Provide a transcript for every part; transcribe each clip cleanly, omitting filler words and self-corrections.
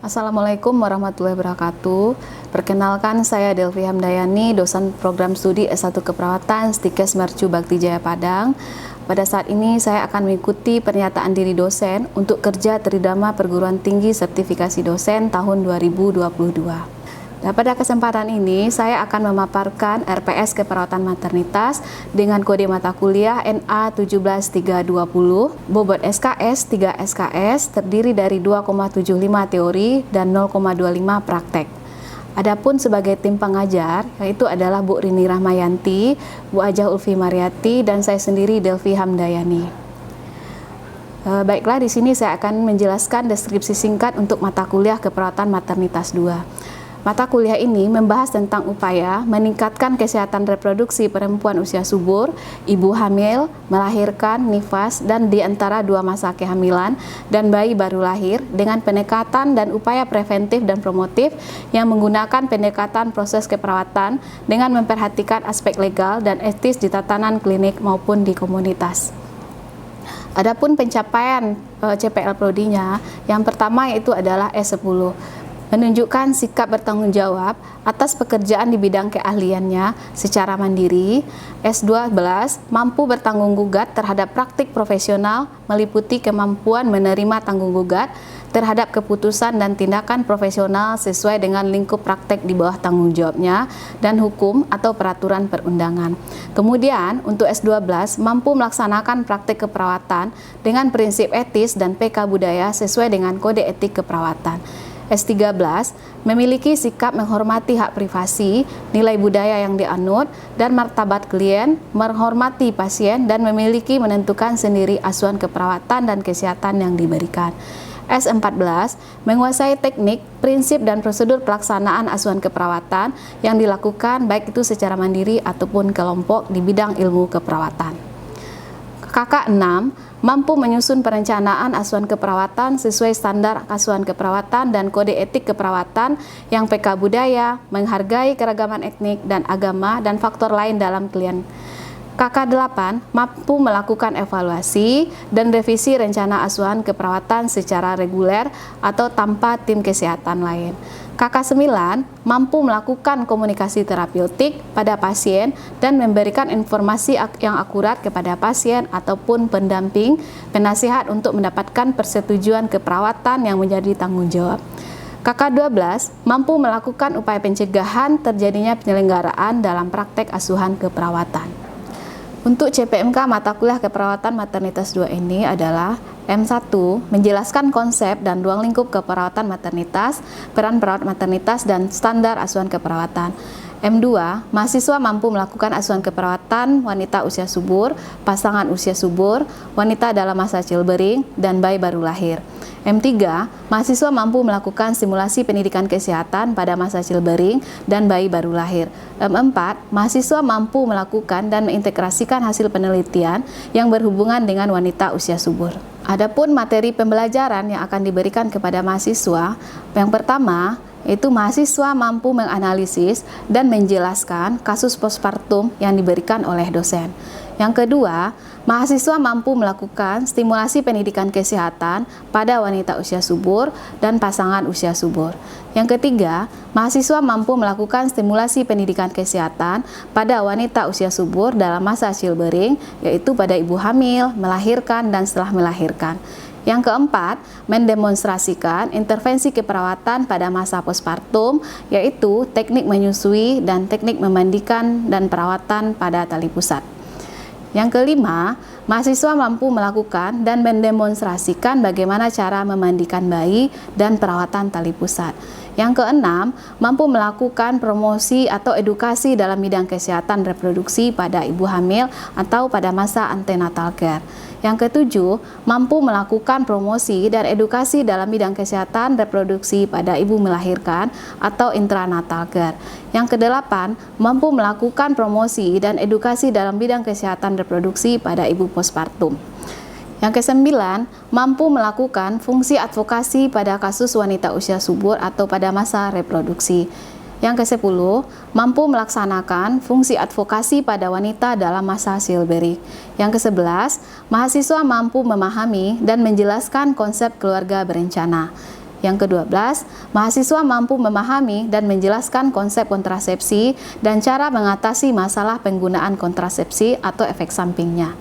Assalamualaikum warahmatullahi wabarakatuh. Perkenalkan, saya Delvi Hamdayani, dosen program studi S1 Keperawatan Stikes Mercu Bakti Jaya Padang. Pada saat ini saya akan mengikuti pernyataan diri dosen untuk kerja Tridharma Perguruan Tinggi Sertifikasi Dosen tahun 2022. Nah, pada kesempatan ini saya akan memaparkan RPS Keperawatan Maternitas dengan kode mata kuliah NA 17320, bobot SKS 3 SKS terdiri dari 2,75 teori dan 0,25 praktek. Adapun sebagai tim pengajar, yaitu adalah Bu Rini Rahmayanti, Bu Ajah Ulfi Mariati, dan saya sendiri Delvi Hamdayani. Baiklah, di sini saya akan menjelaskan deskripsi singkat untuk mata kuliah Keperawatan Maternitas 2. Mata kuliah ini membahas tentang upaya meningkatkan kesehatan reproduksi perempuan usia subur, ibu hamil, melahirkan, nifas, dan di antara dua masa kehamilan dan bayi baru lahir dengan pendekatan dan upaya preventif dan promotif yang menggunakan pendekatan proses keperawatan dengan memperhatikan aspek legal dan etis di tatanan klinik maupun di komunitas. Adapun pencapaian CPL Prodi-nya, yang pertama yaitu adalah S10. Menunjukkan sikap bertanggung jawab atas pekerjaan di bidang keahliannya secara mandiri. S12, mampu bertanggung gugat terhadap praktik profesional meliputi kemampuan menerima tanggung gugat terhadap keputusan dan tindakan profesional sesuai dengan lingkup praktek di bawah tanggung jawabnya dan hukum atau peraturan perundangan. Kemudian untuk S12 mampu melaksanakan praktek keperawatan dengan prinsip etis dan PK budaya sesuai dengan kode etik keperawatan. S13 memiliki sikap menghormati hak privasi, nilai budaya yang dianut, dan martabat klien, menghormati pasien, dan memiliki menentukan sendiri asuhan keperawatan dan kesehatan yang diberikan. S14 menguasai teknik, prinsip, dan prosedur pelaksanaan asuhan keperawatan yang dilakukan baik itu secara mandiri ataupun kelompok di bidang ilmu keperawatan. KK6 mampu menyusun perencanaan asuhan keperawatan sesuai standar asuhan keperawatan dan kode etik keperawatan yang PK budaya, menghargai keragaman etnik dan agama dan faktor lain dalam klien. KK8 mampu melakukan evaluasi dan revisi rencana asuhan keperawatan secara reguler atau tanpa tim kesehatan lain. KK9 mampu melakukan komunikasi terapeutik pada pasien dan memberikan informasi yang akurat kepada pasien ataupun pendamping, penasihat untuk mendapatkan persetujuan keperawatan yang menjadi tanggung jawab. KK12 mampu melakukan upaya pencegahan terjadinya penyelenggaraan dalam praktek asuhan keperawatan. Untuk CPMK mata kuliah Keperawatan Maternitas 2 ini adalah M1 menjelaskan konsep dan ruang lingkup keperawatan maternitas, peran perawat maternitas, dan standar asuhan keperawatan. M2, mahasiswa mampu melakukan asuhan keperawatan wanita usia subur, pasangan usia subur, wanita dalam masa childbearing, dan bayi baru lahir. M3, mahasiswa mampu melakukan simulasi pendidikan kesehatan pada masa childbearing dan bayi baru lahir. M4, mahasiswa mampu melakukan dan mengintegrasikan hasil penelitian yang berhubungan dengan wanita usia subur. Adapun materi pembelajaran yang akan diberikan kepada mahasiswa, yang pertama, yaitu mahasiswa mampu menganalisis dan menjelaskan kasus postpartum yang diberikan oleh dosen. Yang kedua, mahasiswa mampu melakukan stimulasi pendidikan kesehatan pada wanita usia subur dan pasangan usia subur. Yang ketiga, mahasiswa mampu melakukan stimulasi pendidikan kesehatan pada wanita usia subur dalam masa childbearing, yaitu pada ibu hamil, melahirkan, dan setelah melahirkan. Yang keempat, mendemonstrasikan intervensi keperawatan pada masa postpartum, yaitu teknik menyusui dan teknik memandikan dan perawatan pada tali pusat. Yang kelima, mahasiswa mampu melakukan dan mendemonstrasikan bagaimana cara memandikan bayi dan perawatan tali pusat. Yang keenam, mampu melakukan promosi atau edukasi dalam bidang kesehatan reproduksi pada ibu hamil atau pada masa antenatal care. Yang ketujuh, mampu melakukan promosi dan edukasi dalam bidang kesehatan reproduksi pada ibu melahirkan atau intranatal care. Yang kedelapan, mampu melakukan promosi dan edukasi dalam bidang kesehatan reproduksi pada ibu postpartum. Yang kesembilan, mampu melakukan fungsi advokasi pada kasus wanita usia subur atau pada masa reproduksi. Yang ke-10, mampu melaksanakan fungsi advokasi pada wanita dalam masa childbearing. Yang ke-11, mahasiswa mampu memahami dan menjelaskan konsep keluarga berencana. Yang ke-12, mahasiswa mampu memahami dan menjelaskan konsep kontrasepsi dan cara mengatasi masalah penggunaan kontrasepsi atau efek sampingnya.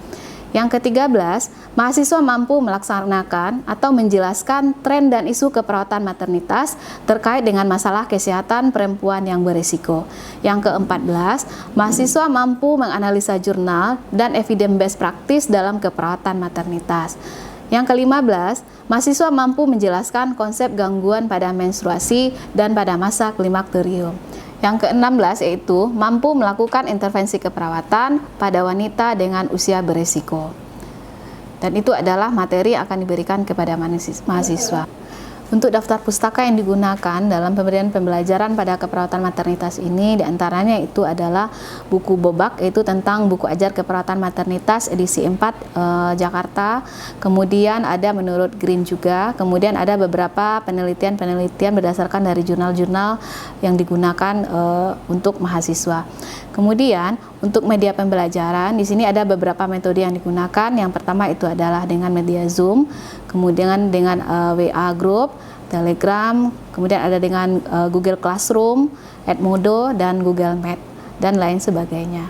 Yang ke-13, mahasiswa mampu melaksanakan atau menjelaskan tren dan isu keperawatan maternitas terkait dengan masalah kesehatan perempuan yang berisiko. Yang ke-14, mahasiswa mampu menganalisa jurnal dan evidence-based practice dalam keperawatan maternitas. Yang ke-15, mahasiswa mampu menjelaskan konsep gangguan pada menstruasi dan pada masa klimakterium. Yang ke-16 yaitu mampu melakukan intervensi keperawatan pada wanita dengan usia beresiko. Dan itu adalah materi yang akan diberikan kepada mahasiswa. Untuk daftar pustaka yang digunakan dalam pemberian pembelajaran pada keperawatan maternitas ini diantaranya itu adalah buku Bobak, yaitu tentang buku ajar keperawatan maternitas edisi 4 Jakarta. Kemudian ada menurut Green juga. Kemudian ada beberapa penelitian berdasarkan dari jurnal-jurnal yang digunakan untuk mahasiswa. Kemudian untuk media pembelajaran di sini ada beberapa metode yang digunakan. Yang pertama itu adalah dengan media Zoom, kemudian dengan WA Group, Telegram, kemudian ada dengan Google Classroom, Edmodo, dan Google Meet, dan lain sebagainya.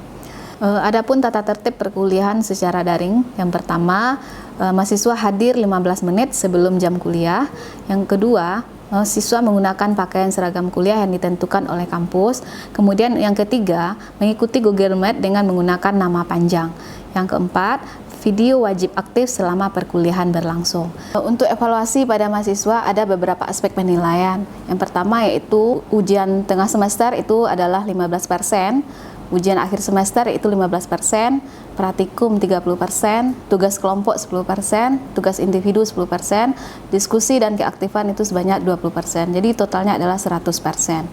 Adapun tata tertib perkuliahan secara daring, yang pertama, mahasiswa hadir 15 menit sebelum jam kuliah. Yang kedua, siswa menggunakan pakaian seragam kuliah yang ditentukan oleh kampus. Kemudian yang ketiga, mengikuti Google Meet dengan menggunakan nama panjang. Yang keempat, video wajib aktif selama perkuliahan berlangsung. Untuk evaluasi pada mahasiswa ada beberapa aspek penilaian. Yang pertama yaitu ujian tengah semester itu adalah 15%, ujian akhir semester itu 15%, praktikum 30%, tugas kelompok 10%, tugas individu 10%, diskusi dan keaktifan itu sebanyak 20%. Jadi totalnya adalah 100%.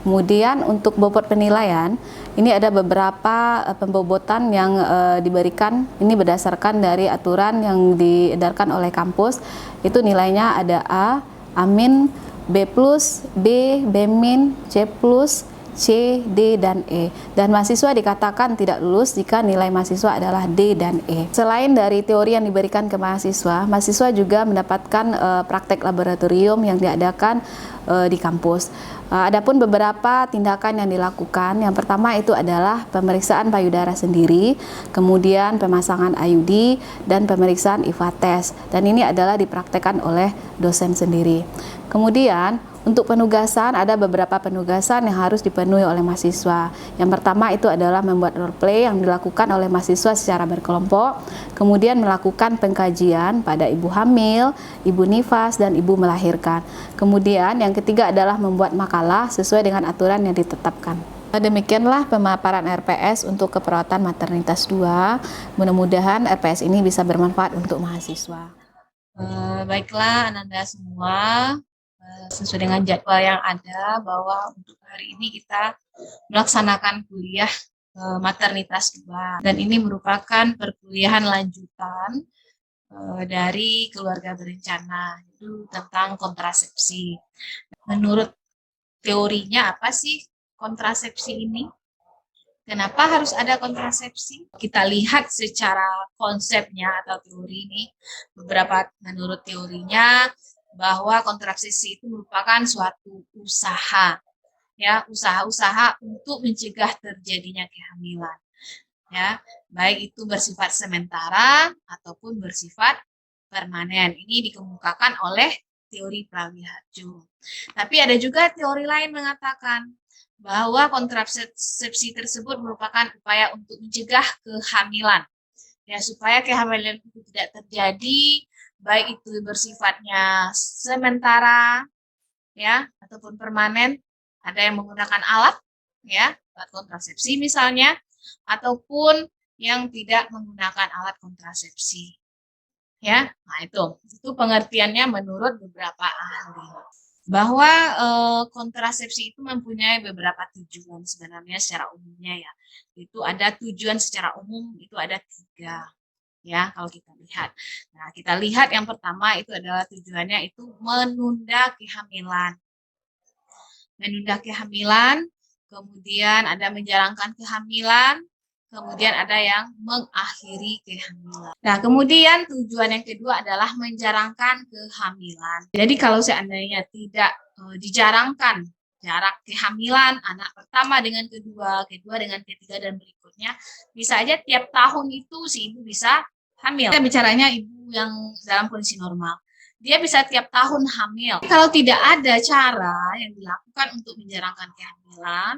Kemudian untuk bobot penilaian, ini ada beberapa pembobotan yang diberikan. Ini berdasarkan dari aturan yang diedarkan oleh kampus. Itu nilainya ada A, A-, B+, B, B-, C+, C, D, dan E. Dan mahasiswa dikatakan tidak lulus jika nilai mahasiswa adalah D dan E. Selain dari teori yang diberikan ke mahasiswa, mahasiswa juga mendapatkan praktek laboratorium yang diadakan di kampus. Adapun beberapa tindakan yang dilakukan, yang pertama itu adalah pemeriksaan payudara sendiri, kemudian pemasangan IUD, dan pemeriksaan IVA test. Dan ini adalah dipraktekkan oleh dosen sendiri. Kemudian untuk penugasan, ada beberapa penugasan yang harus dipenuhi oleh mahasiswa. Yang pertama itu adalah membuat role play yang dilakukan oleh mahasiswa secara berkelompok, kemudian melakukan pengkajian pada ibu hamil, ibu nifas, dan ibu melahirkan. Kemudian yang ketiga adalah membuat makalah sesuai dengan aturan yang ditetapkan. Demikianlah pemaparan RPS untuk keperawatan maternitas 2. Mudah-mudahan RPS ini bisa bermanfaat untuk mahasiswa. Baiklah Ananda semua, sesuai dengan jadwal yang ada bahwa untuk hari ini kita melaksanakan kuliah maternitas 2, dan ini merupakan perkuliahan lanjutan dari keluarga berencana, itu tentang kontrasepsi. Menurut teorinya apa sih kontrasepsi ini? Kenapa harus ada kontrasepsi? Kita lihat secara konsepnya atau teori ini, beberapa menurut teorinya bahwa kontrasepsi itu merupakan suatu usaha, ya, usaha-usaha untuk mencegah terjadinya kehamilan, ya, baik itu bersifat sementara ataupun bersifat permanen. Ini dikemukakan oleh teori Prawiharjo. Tapi ada juga teori lain mengatakan bahwa kontrasepsi tersebut merupakan upaya untuk mencegah kehamilan, ya, supaya kehamilan itu tidak terjadi, baik itu bersifatnya sementara, ya, ataupun permanen. Ada yang menggunakan alat, ya, alat kontrasepsi misalnya, ataupun yang tidak menggunakan alat kontrasepsi, ya. Nah, itu pengertiannya menurut beberapa ahli. Bahwa kontrasepsi itu mempunyai beberapa tujuan sebenarnya secara umumnya, ya. Itu ada tujuan secara umum, itu ada 3, ya, kalau kita lihat. Nah, kita lihat yang pertama itu adalah tujuannya itu menunda kehamilan. Menunda kehamilan, kemudian ada menjalankan kehamilan, kemudian ada yang mengakhiri kehamilan. Nah, kemudian tujuan yang kedua adalah menjarangkan kehamilan. Jadi kalau seandainya tidak dijarangkan jarak kehamilan anak pertama dengan kedua, kedua dengan ketiga dan berikutnya, bisa aja tiap tahun itu si ibu bisa hamil. Kita bicaranya ibu yang dalam kondisi normal. Dia bisa tiap tahun hamil. Kalau tidak ada cara yang dilakukan untuk menjarangkan kehamilan,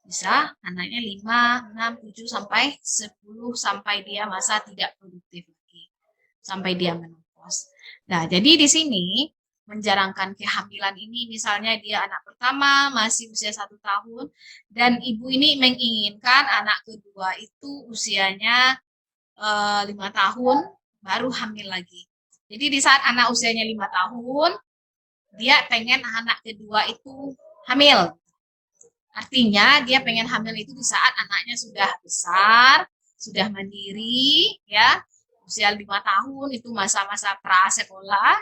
bisa anaknya 5, 6, 7, sampai 10, sampai dia masa tidak produktif lagi. Sampai dia menopause. Nah, jadi di sini menjarangkan kehamilan ini, misalnya dia anak pertama masih usia 1 tahun, dan ibu ini menginginkan anak kedua itu usianya 5 tahun, baru hamil lagi. Jadi di saat anak usianya 5 tahun, dia pengen anak kedua itu hamil. Artinya dia pengen hamil itu di saat anaknya sudah besar, sudah mandiri, ya, usia 5 tahun itu masa-masa prasekolah,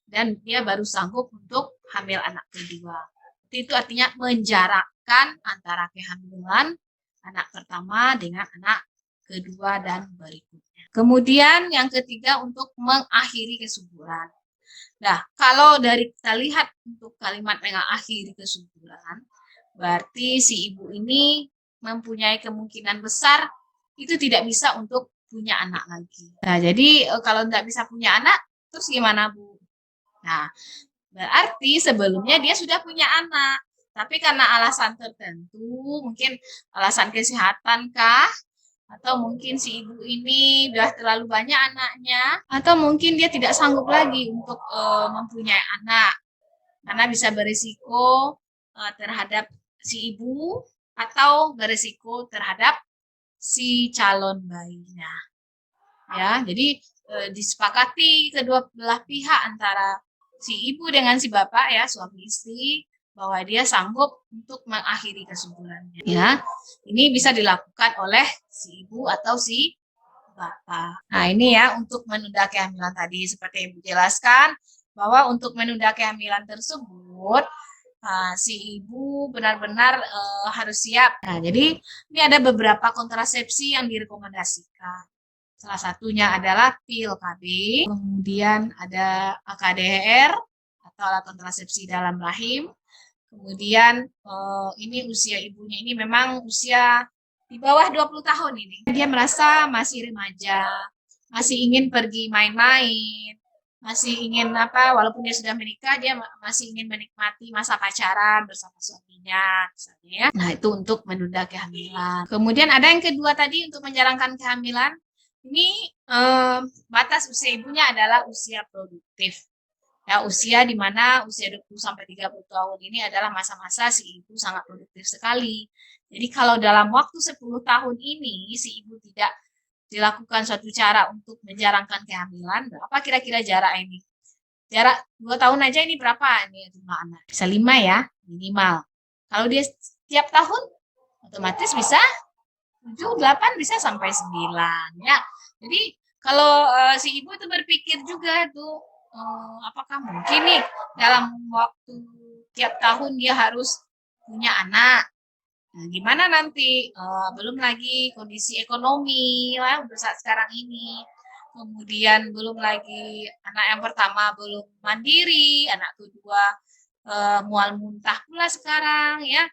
dan dia baru sanggup untuk hamil anak kedua. Itu artinya menjarakkan antara kehamilan anak pertama dengan anak kedua dan berikutnya. Kemudian yang ketiga untuk mengakhiri kesuburan. Nah, kalau dari kita lihat untuk kalimat mengakhiri kesuburan, berarti si ibu ini mempunyai kemungkinan besar itu tidak bisa untuk punya anak lagi. Nah, jadi kalau tidak bisa punya anak, terus gimana, Bu? Nah, berarti sebelumnya dia sudah punya anak. Tapi karena alasan tertentu, mungkin alasan kesehatan kah? Atau mungkin si ibu ini sudah terlalu banyak anaknya, atau mungkin dia tidak sanggup lagi untuk mempunyai anak. Karena bisa berisiko terhadap si ibu atau berisiko terhadap si calon bayinya. Ya, jadi disepakati kedua belah pihak antara si ibu dengan si bapak, ya, suami istri, bahwa dia sanggup untuk mengakhiri kesuburannya. Ya, ini bisa dilakukan oleh si ibu atau si bapak. Nah, ini ya untuk menunda kehamilan tadi seperti Ibu jelaskan bahwa untuk menunda kehamilan tersebut si ibu benar-benar harus siap. Nah, jadi ini ada beberapa kontrasepsi yang direkomendasikan. Salah satunya adalah pil KB, kemudian ada AKDR atau alat kontrasepsi dalam rahim. Kemudian ini usia ibunya ini memang usia di bawah 20 tahun ini. Dia merasa masih remaja, masih ingin pergi main-main, masih ingin walaupun dia sudah menikah, dia masih ingin menikmati masa pacaran bersama suaminya, misalnya, ya. Nah, itu untuk menunda kehamilan. Kemudian ada yang kedua tadi untuk menjarangkan kehamilan. Ini batas usia ibunya adalah usia produktif. Ya, usia di mana usia 20 sampai 30 tahun ini adalah masa-masa si ibu sangat produktif sekali. Jadi kalau dalam waktu 10 tahun ini si ibu tidak dilakukan suatu cara untuk menjarangkan kehamilan, berapa kira-kira jarak ini? Jarak 2 tahun aja ini berapa ini jumlah anak? Bisa 5 ya, minimal. Kalau dia setiap tahun, otomatis bisa 7, 8, bisa sampai 9. Ya. Jadi kalau si ibu itu berpikir juga tuh, apakah mungkin nih dalam waktu tiap tahun dia harus punya anak? Nah, gimana nanti? Belum lagi kondisi ekonomi ya, untuk saat sekarang ini. Kemudian belum lagi anak yang pertama belum mandiri, anak kedua mual muntah pula sekarang, ya.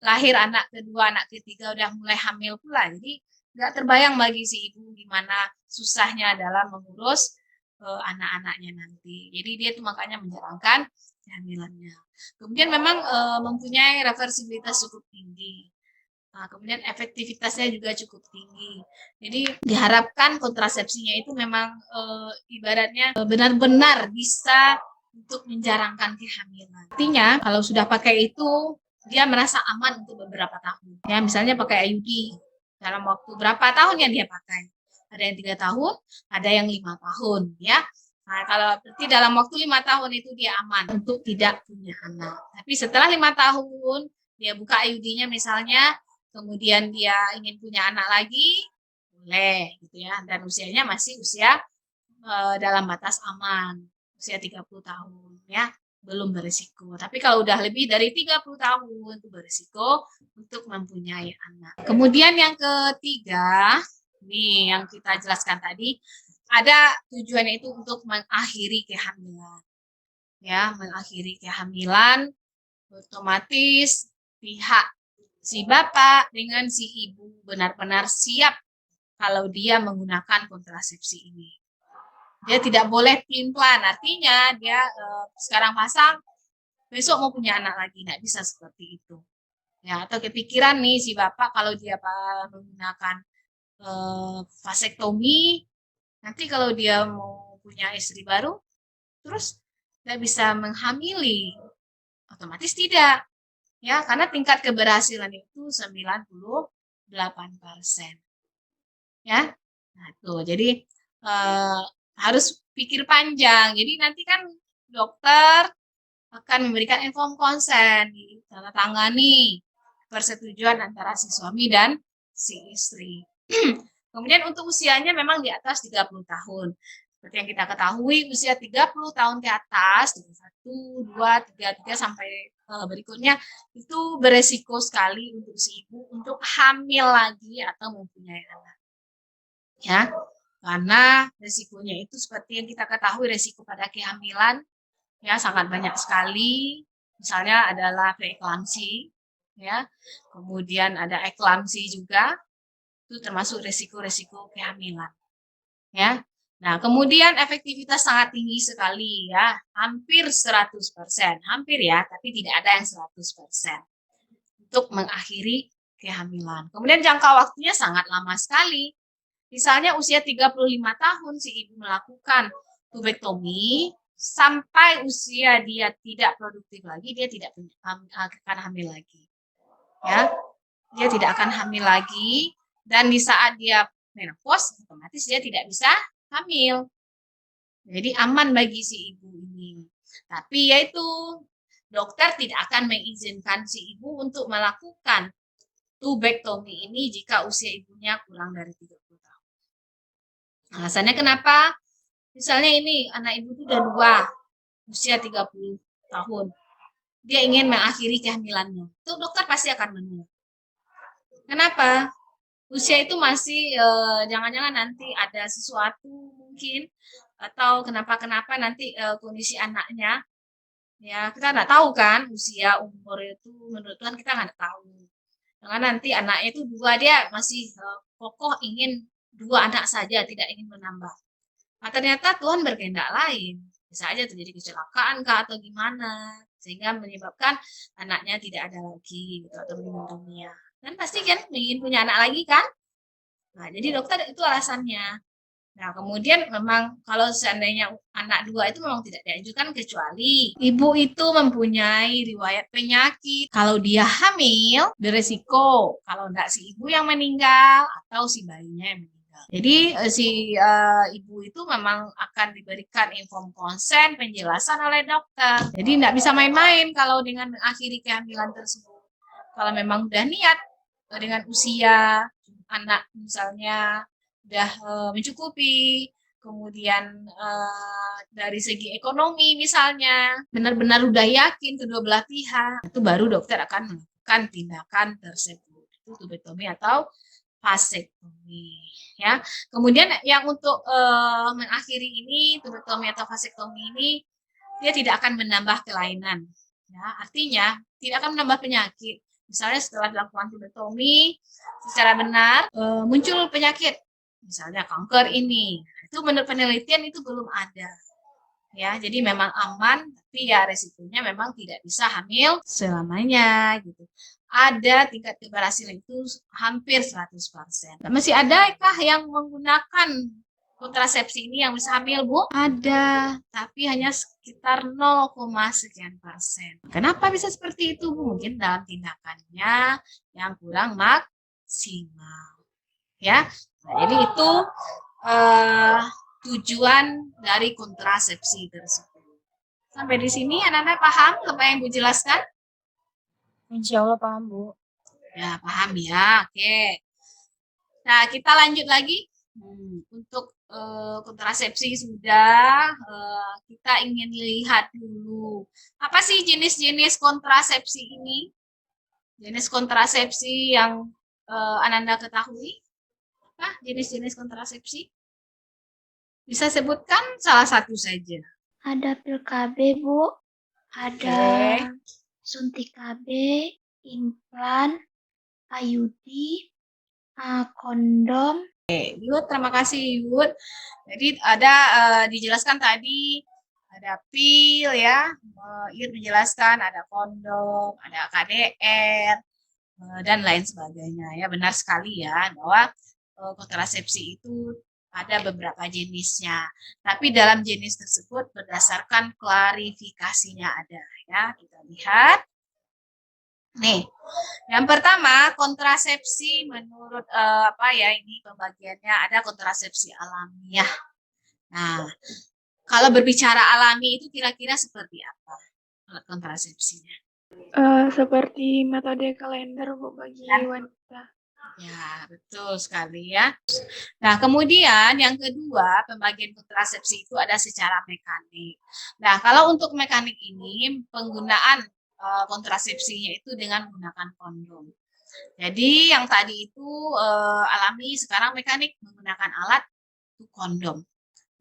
Lahir anak kedua, anak ketiga udah mulai hamil pula. Jadi nggak terbayang bagi si ibu gimana susahnya dalam mengurus anak-anaknya nanti. Jadi dia tuh makanya menjalankan kehamilannya. Kemudian memang mempunyai reversibilitas cukup tinggi. Nah, kemudian efektivitasnya juga cukup tinggi. Jadi diharapkan kontrasepsinya itu memang ibaratnya benar-benar bisa untuk menjarangkan kehamilan. Artinya kalau sudah pakai itu dia merasa aman untuk beberapa tahun. Ya, misalnya pakai IUD dalam waktu berapa tahun yang dia pakai. Ada yang 3 tahun, ada yang 5 tahun, ya. Nah, kalau berarti dalam waktu 5 tahun itu dia aman untuk tidak punya anak. Tapi setelah 5 tahun, dia buka IUD-nya misalnya, kemudian dia ingin punya anak lagi, boleh, gitu ya. Dan usianya masih usia dalam batas aman, usia 30 tahun, ya. belum berisiko. Tapi kalau udah lebih dari 30 tahun itu berisiko untuk mempunyai anak. Kemudian yang ketiga, nih yang kita jelaskan tadi, ada tujuannya itu untuk mengakhiri kehamilan. Ya, mengakhiri kehamilan otomatis pihak si bapak dengan si ibu benar-benar siap kalau dia menggunakan kontrasepsi ini. Dia tidak boleh pelin-pelan, artinya dia sekarang pasang, besok mau punya anak lagi, nggak bisa seperti itu. Ya, atau kepikiran nih si bapak kalau dia menggunakan vasektomi, nanti kalau dia mau punya istri baru, terus dia bisa menghamili, otomatis tidak. Ya, karena tingkat keberhasilan itu 98%. Ya, nah tuh, jadi harus pikir panjang. Jadi nanti kan dokter akan memberikan inform konsen, tanda tangani persetujuan antara si suami dan si istri. Kemudian untuk usianya memang di atas 30 tahun. Seperti yang kita ketahui, usia 30 tahun ke atas, 31, 2, 3, 3 sampai berikutnya, itu beresiko sekali untuk si ibu untuk hamil lagi atau mempunyai anak. Ya, karena resikonya itu seperti yang kita ketahui, resiko pada kehamilan ya sangat banyak sekali. Misalnya adalah preeklamsi, ya, kemudian ada eklamsi juga, itu termasuk resiko-resiko kehamilan. Ya, nah kemudian efektivitas sangat tinggi sekali ya, hampir 100%, hampir ya, tapi tidak ada yang 100% untuk mengakhiri kehamilan. Kemudian jangka waktunya sangat lama sekali. Misalnya usia 35 tahun si ibu melakukan tubektomi, sampai usia dia tidak produktif lagi, dia tidak akan hamil lagi. Ya, dia tidak akan hamil lagi, dan di saat dia menopause, otomatis dia tidak bisa hamil. Jadi aman bagi si ibu ini. Tapi yaitu dokter tidak akan mengizinkan si ibu untuk melakukan tubektomi ini jika usia ibunya kurang dari 30 tahun. Alasannya kenapa? Misalnya ini anak ibu itu udah 2, usia 30 tahun. Dia ingin mengakhiri kehamilannya. Itu dokter pasti akan menolak. Kenapa? Usia itu masih jangan-jangan nanti ada sesuatu mungkin, atau kenapa-kenapa nanti kondisi anaknya, ya kita nggak tahu kan, usia umur itu menurut Tuhan kita nggak tahu. Jangan nanti anaknya itu 2, dia masih kokoh ingin 2 anak saja, tidak ingin menambah. Nah, ternyata Tuhan berkehendak lain. Bisa aja terjadi kecelakaan kah atau gimana, sehingga menyebabkan anaknya tidak ada lagi gitu, atau meninggal dunia. Dan pasti kan ingin punya anak lagi kan? Nah, jadi dokter itu alasannya. Nah, kemudian memang kalau seandainya anak 2 itu memang tidak diajukan kecuali ibu itu mempunyai riwayat penyakit. Kalau dia hamil, beresiko. Kalau enggak si ibu yang meninggal atau si bayinya yang meninggal. Jadi si ibu itu memang akan diberikan inform konsen, penjelasan oleh dokter. Jadi enggak bisa main-main kalau dengan mengakhiri kehamilan tersebut. Kalau memang udah niat dengan usia anak misalnya udah mencukupi, kemudian dari segi ekonomi misalnya benar-benar udah yakin kedua belah pihak, itu baru dokter akan melakukan tindakan tersebut, itu tubektomi atau vasektomi ya. Kemudian yang untuk mengakhiri ini tubektomi atau vasektomi ini dia tidak akan menambah kelainan ya, artinya tidak akan menambah penyakit. Misalnya setelah dilakukan tubektomi secara benar muncul penyakit, misalnya kanker ini, itu menurut penelitian itu belum ada. Ya, jadi memang aman, tapi ya resikonya memang tidak bisa hamil selamanya gitu. Ada tingkat keberhasilan itu hampir 100%. Dan masih adakah yang menggunakan kontrasepsi ini yang bisa hamil, Bu? Ada, tapi hanya sekitar 0, sekian persen. Kenapa bisa seperti itu, Bu? Mungkin dalam tindakannya yang kurang maksimal. Ya, nah, jadi itu tujuan dari kontrasepsi tersebut. Sampai di sini anak-anak paham apa yang Bu jelaskan? Insya Allah paham, Bu. Ya, paham ya. Oke. Nah, kita lanjut lagi Untuk kontrasepsi sudah, kita ingin lihat dulu. Apa sih jenis-jenis kontrasepsi ini? Jenis kontrasepsi yang Ananda ketahui? Apa jenis-jenis kontrasepsi? Bisa sebutkan salah satu saja. Ada pil KB, Bu. Ada suntik KB, implan, IUD, kondom. Yud, terima kasih Yud. Jadi ada dijelaskan tadi ada pil ya, Yud menjelaskan ada kondom, ada KDR dan lain sebagainya ya. Benar sekali ya bahwa kontrasepsi itu ada beberapa jenisnya. Tapi dalam jenis tersebut berdasarkan klarifikasinya ada ya. Kita lihat. Nih, yang pertama kontrasepsi menurut ini pembagiannya ada kontrasepsi alamiah. Nah, kalau berbicara alami itu kira-kira seperti apa alat kontrasepsinya? Seperti metode kalender, Bu, bagi wanita. Ya, betul sekali ya. Nah, kemudian yang kedua, pembagian kontrasepsi itu ada secara mekanik. Nah, kalau untuk mekanik ini, penggunaan kontrasepsinya itu dengan menggunakan kondom. Jadi yang tadi itu alami, sekarang mekanik menggunakan alat itu kondom.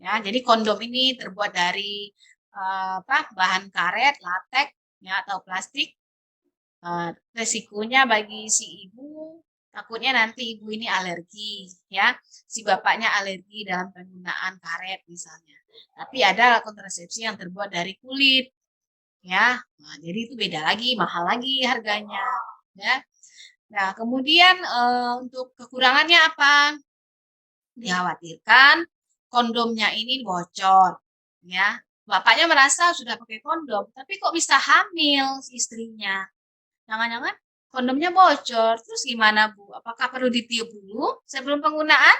Ya, jadi kondom ini terbuat dari bahan karet, latex, ya atau plastik. Resikonya bagi si ibu takutnya nanti ibu ini alergi, ya. Si bapaknya alergi dalam penggunaan karet misalnya. Tapi ada kontrasepsi yang terbuat dari kulit, ya. Nah, jadi itu beda lagi, mahal lagi harganya, ya. Nah, kemudian untuk kekurangannya apa? Dikhawatirkan kondomnya ini bocor, ya. Bapaknya merasa sudah pakai kondom, tapi kok bisa hamil istrinya? Jangan-jangan kondomnya bocor, terus gimana Bu? Apakah perlu ditiup dulu sebelum penggunaan?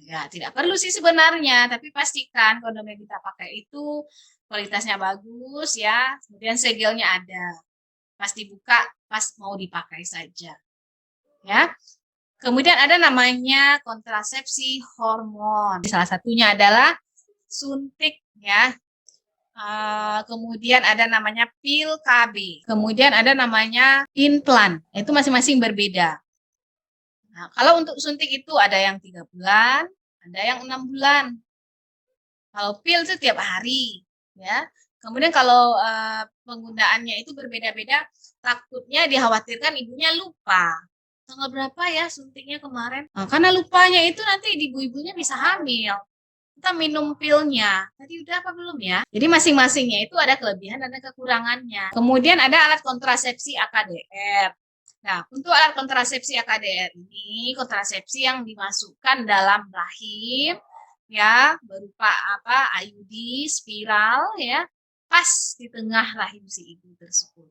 Ya, tidak perlu sih sebenarnya, tapi pastikan kondom yang kita pakai itu kualitasnya bagus ya, kemudian segelnya ada. Pas dibuka, pas mau dipakai saja. Ya. Kemudian ada namanya kontrasepsi hormon. Salah satunya adalah suntik ya. Kemudian ada namanya pil KB. Kemudian ada namanya implan. Itu masing-masing berbeda. Nah, kalau untuk suntik itu ada yang 3 bulan, ada yang 6 bulan. Kalau pil itu tiap hari, ya. Kemudian kalau penggunaannya itu berbeda-beda, takutnya dikhawatirkan ibunya lupa. Tanggal berapa ya suntiknya kemarin? Nah, karena lupanya itu nanti ibu-ibunya bisa hamil. Kita minum pilnya. Tadi udah apa belum ya? Jadi masing-masingnya itu ada kelebihan dan ada kekurangannya. Kemudian ada alat kontrasepsi AKDR. Nah, untuk alat kontrasepsi AKDR ini kontrasepsi yang dimasukkan dalam rahim ya, berupa IUD, spiral ya, pas di tengah rahim si ibu tersebut.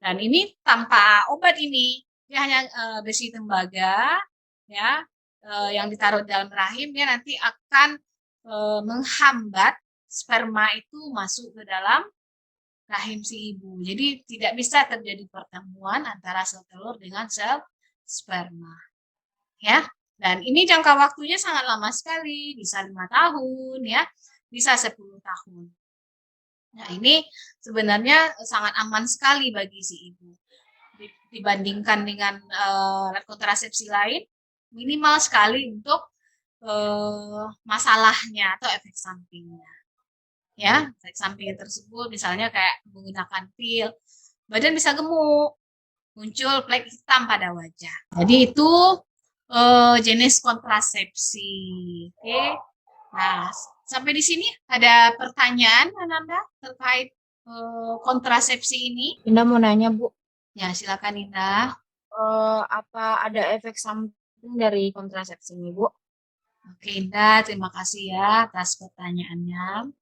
Dan ini tanpa obat ini, dia hanya besi tembaga ya, yang ditaruh dalam rahim, dia nanti akan menghambat sperma itu masuk ke dalam rahim si ibu. Jadi tidak bisa terjadi pertemuan antara sel telur dengan sel sperma. Ya. Dan ini jangka waktunya sangat lama sekali, bisa 5 tahun ya, bisa 10 tahun. Nah, ini sebenarnya sangat aman sekali bagi si ibu. Dibandingkan dengan alat kontrasepsi lain, minimal sekali untuk masalahnya atau efek sampingnya. Ya, efek samping tersebut misalnya kayak menggunakan pil, badan bisa gemuk, muncul flek hitam pada wajah. Jadi itu jenis kontrasepsi. Oke. Nah, sampai di sini ada pertanyaan Ananda terkait kontrasepsi ini? Indah mau nanya, Bu, Ya, silakan Indah. apa ada efek samping dari kontrasepsi ini, Bu? Oke, Indah, terima kasih ya atas pertanyaannya.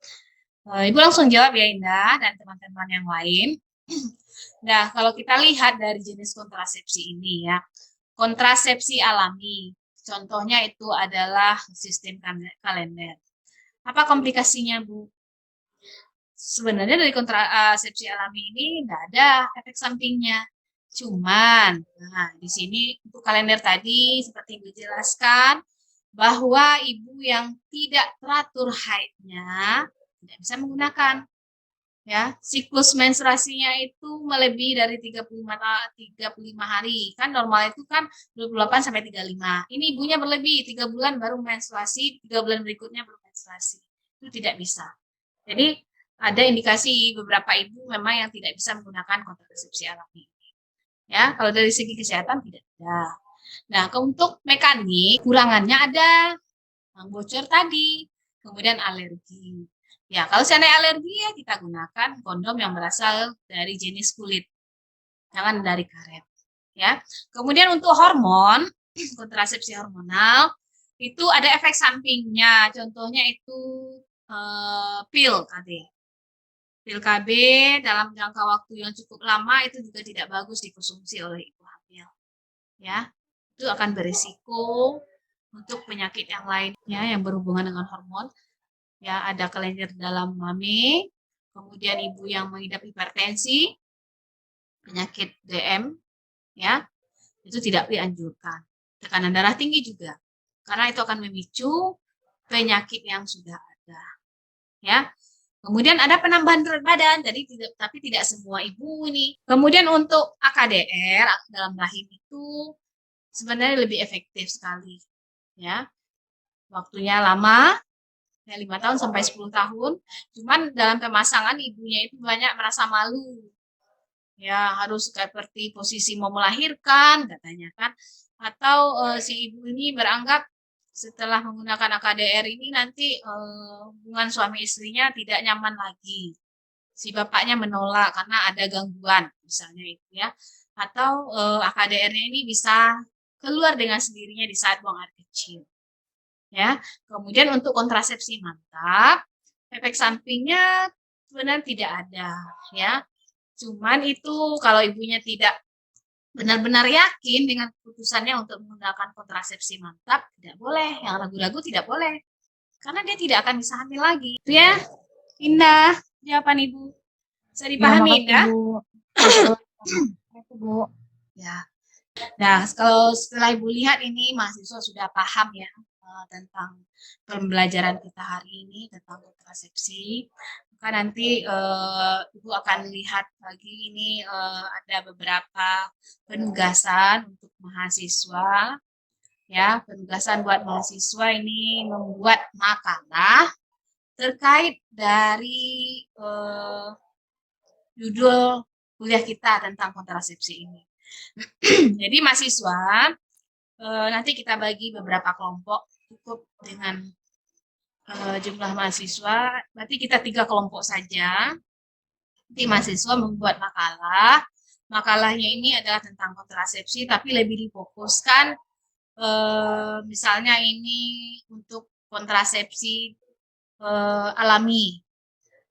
Ibu langsung jawab ya Indah dan teman-teman yang lain. Nah, kalau kita lihat dari jenis kontrasepsi ini ya, kontrasepsi alami, contohnya itu adalah sistem kalender. Apa komplikasinya, Bu? Sebenarnya dari kontrasepsi alami ini tidak ada efek sampingnya. Cuman, nah di sini untuk kalender tadi seperti Ibu jelaskan, bahwa ibu yang tidak teratur haidnya tidak bisa menggunakan. Ya, siklus menstruasinya itu melebihi dari 35 hari. Kan normal itu kan 28 sampai 35. Ini ibunya berlebih, 3 bulan baru menstruasi, 3 bulan berikutnya baru menstruasi. Itu tidak bisa. Jadi ada indikasi beberapa ibu memang yang tidak bisa menggunakan kontrasepsi alami. Ya, kalau dari segi kesehatan tidak ada. Nah, untuk mekanik, kurangannya ada yang bocor tadi, kemudian alergi. Ya, kalau seandainya alergi ya kita gunakan kondom yang berasal dari jenis kulit, jangan dari karet. Ya, kemudian untuk hormon, kontrasepsi hormonal itu ada efek sampingnya. Contohnya itu pil KB. Pil KB dalam jangka waktu yang cukup lama itu juga tidak bagus dikonsumsi oleh ibu hamil. Ya, itu akan berisiko untuk penyakit yang lainnya yang berhubungan dengan hormon. Ya, ada kelenjar dalam mami, kemudian ibu yang mengidap hipertensi, penyakit DM, ya, itu tidak dianjurkan. Tekanan darah tinggi juga, karena itu akan memicu penyakit yang sudah ada. Ya, kemudian ada penambahan berat badan, tapi tidak semua ibu ini. Kemudian untuk AKDR dalam rahim itu sebenarnya lebih efektif sekali, ya, waktunya lama. Ya, 5 tahun sampai 10 tahun. Cuman dalam pemasangan ibunya itu banyak merasa malu. Ya, harus seperti posisi mau melahirkan katanya kan. Atau si ibu ini beranggap setelah menggunakan AKDR ini nanti hubungan suami istrinya tidak nyaman lagi. Si bapaknya menolak karena ada gangguan misalnya itu ya. Atau AKDR-nya ini bisa keluar dengan sendirinya di saat buang air kecil. Ya, kemudian untuk kontrasepsi mantap, efek sampingnya sebenarnya tidak ada, ya. Cuman itu kalau ibunya tidak benar-benar yakin dengan keputusannya untuk menggunakan kontrasepsi mantap, tidak boleh. Yang ragu-ragu tidak boleh, karena dia tidak akan bisa hamil lagi. Itu ya, Indah, jawaban ibu. Bisa dipahami, Indah? Bu. Ya. Nah, kalau setelah ibu lihat ini mahasiswa sudah paham ya tentang pembelajaran kita hari ini tentang kontrasepsi, maka nanti ibu akan lihat lagi ini ada beberapa penugasan untuk mahasiswa, ya, penugasan buat mahasiswa ini membuat makalah terkait dari judul kuliah kita tentang kontrasepsi ini. Jadi mahasiswa nanti kita bagi beberapa kelompok, cukup dengan jumlah mahasiswa, berarti kita 3 kelompok saja. Nanti mahasiswa membuat makalah. Makalahnya ini adalah tentang kontrasepsi, tapi lebih difokuskan misalnya ini untuk kontrasepsi alami.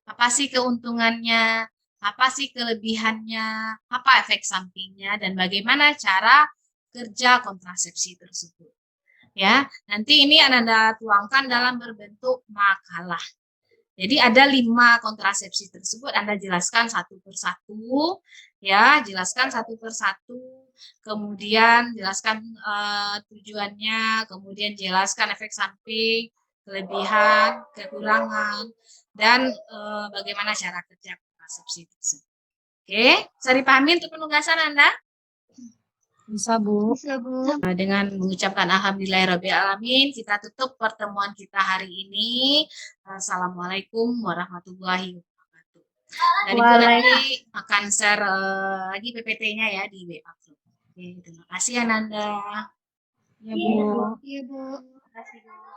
Apa sih keuntungannya? Apa sih kelebihannya? Apa efek sampingnya? Dan bagaimana cara kerja kontrasepsi tersebut? Ya, nanti ini Anda tuangkan dalam berbentuk makalah. Jadi ada 5 kontrasepsi tersebut Anda jelaskan satu persatu, ya, jelaskan satu persatu, kemudian jelaskan tujuannya, kemudian jelaskan efek samping, kelebihan, kekurangan, dan bagaimana cara kerja kontrasepsi tersebut. Oke, bisa dipahami untuk penugasan Anda? Bisa, Bu. Dengan mengucapkan alhamdulillahirrahmanirrahim, kita tutup pertemuan kita hari ini. Assalamualaikum warahmatullahi wabarakatuh. Dan Ibu nanti akan share lagi PPT-nya ya di WA Group. Oke, terima kasih Ananda. Ya, Bu. Iya, Bu. Terima kasih, Bu.